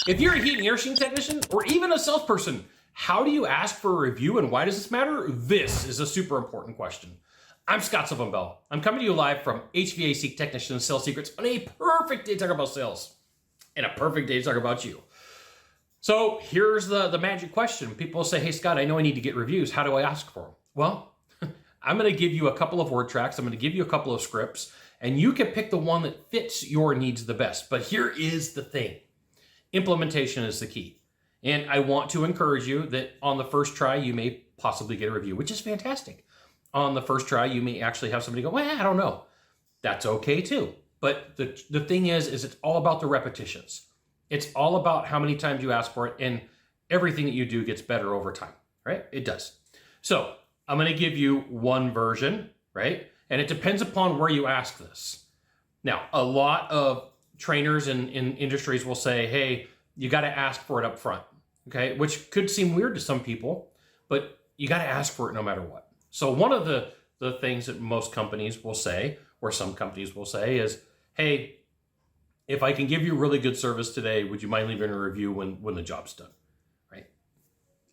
If you're a heat and air machine technician or even a salesperson, how do you ask for a review and why does this matter? This is a super important question. I'm Scott Silvenbell. I'm coming to you live from HVAC Technician Sales Secrets on a perfect day to talk about sales and a perfect day to talk about you. So here's the magic question. People say, hey Scott, I know I need to get reviews. How do I ask for them? Well, I'm going to give you a couple of word tracks. I'm going to give you a couple of scripts and you can pick the one that fits your needs the best. But here is the thing. Implementation is the key. And I want to encourage you that on the first try, you may possibly get a review, which is fantastic. On the first try, you may actually have somebody go, well, I don't know. That's okay too. But the thing is it's all about the repetitions. It's all about how many times you ask for it, and everything that you do gets better over time, right? It does. So I'm going to give you one version, right? And it depends upon where you ask this. Now, a lot of trainers in industries will say, hey, you got to ask for it up front, okay? Which could seem weird to some people, but you got to ask for it no matter what. So one of the things that most companies will say, or some companies will say is, hey, if I can give you really good service today, would you mind leaving a review when the job's done, right?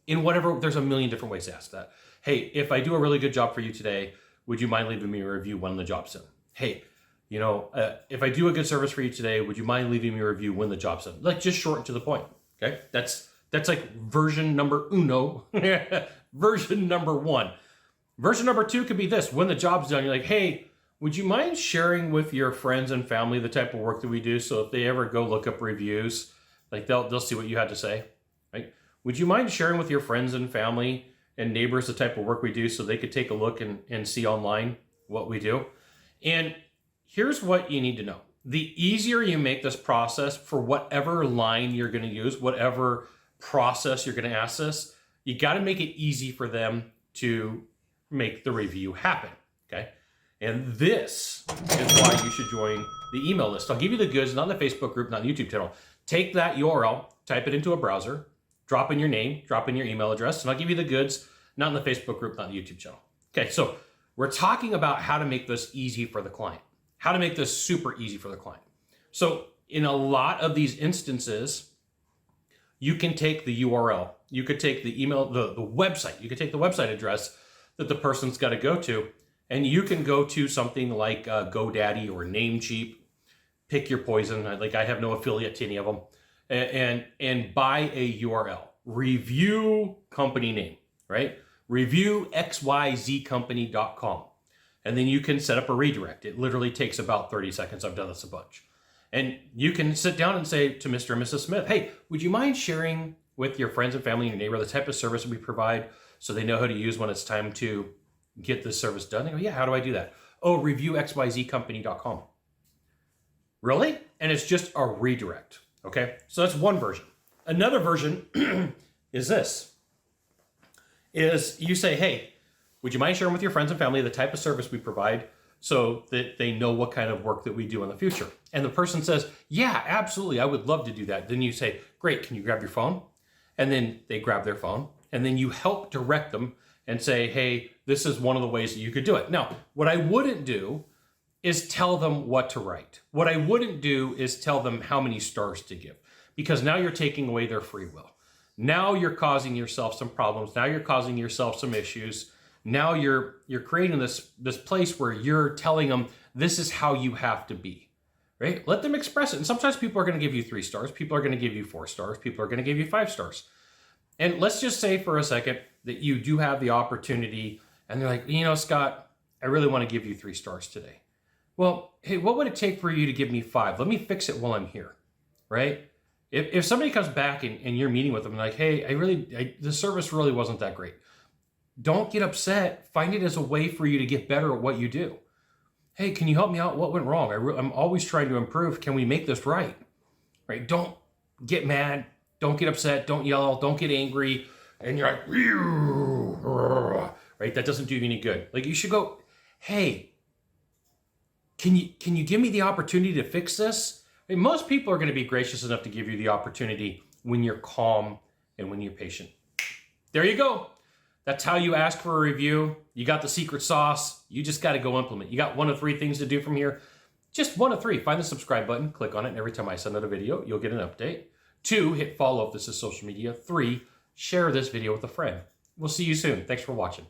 In whatever, there's a million different ways to ask that. Hey, if I do a really good job for you today, would you mind leaving me a review when the job's done? Hey, you know, if I do a good service for you today, would you mind leaving me a review when the job's done? Like, just short and to the point, okay? That's like version number uno, version number one. Version number two could be this: when the job's done, you're like, hey, would you mind sharing with your friends and family the type of work that we do, so if they ever go look up reviews, like they'll see what you had to say, right? Would you mind sharing with your friends and family and neighbors the type of work we do so they could take a look and see online what we do? And here's what you need to know. The easier you make this process for whatever line you're going to use, whatever process you're going to ask this, you got to make it easy for them to make the review happen, okay? And this is why you should join the email list. I'll give you the goods, not in the Facebook group, not in the YouTube channel. Take that URL, type it into a browser, drop in your name, drop in your email address, and I'll give you the goods, not in the Facebook group, not in the YouTube channel. Okay, so we're talking about how to make this easy for the client, how to make this super easy for the client. So in a lot of these instances, you can take the URL, you could take the email, the website, you could take the website address that the person's got to go to, and you can go to something like GoDaddy or Namecheap, pick your poison. Like, I have no affiliate to any of them, and buy a URL, review company name, right? Review xyzcompany.com. And then you can set up a redirect. It literally takes about 30 seconds. I've done this a bunch. And you can sit down and say to Mr. and Mrs. Smith, hey, would you mind sharing with your friends and family and your neighbor the type of service we provide so they know how to use when it's time to get this service done? They go, yeah, how do I do that? Oh, review xyzcompany.com. Really? And it's just a redirect, okay? So that's one version. Another version is this, is you say, hey, would you mind sharing with your friends and family the type of service we provide so that they know what kind of work that we do in the future? And the person says, yeah, absolutely, I would love to do that. Then you say, great, can you grab your phone? And then they grab their phone, and then you help direct them and say, hey, this is one of the ways that you could do it. Now, what I wouldn't do is tell them what to write. What I wouldn't do is tell them how many stars to give, because now you're taking away their free will. Now you're causing yourself some problems. Now you're causing yourself some issues. Now you're creating this place where you're telling them this is how you have to be, right? Let them express it. And sometimes people are going to give you 3 stars. People are going to give you 4 stars. People are going to give you 5 stars. And let's just say for a second that you do have the opportunity and they're like, you know, Scott, I really want to give you 3 stars today. Well, hey, what would it take for you to give me 5? Let me fix it while I'm here, right? If somebody comes back and you're meeting with them and like, hey, the service really wasn't that great. Don't get upset. Find it as a way for you to get better at what you do. Hey, can you help me out? What went wrong? I'm always trying to improve. Can we make this right? Right? Don't get mad. Don't get upset. Don't yell. Don't get angry. And you're like, right? That doesn't do you any good. Like, you should go, hey, can you give me the opportunity to fix this? I mean, most people are going to be gracious enough to give you the opportunity when you're calm and when you're patient. There you go. That's how you ask for a review. You got the secret sauce. You just got to go implement. You got 1 of 3 things to do from here. Just 1 of 3. Find the subscribe button, click on it, and every time I send out a video, you'll get an update. 2, hit follow if this is social media. 3, share this video with a friend. We'll see you soon. Thanks for watching.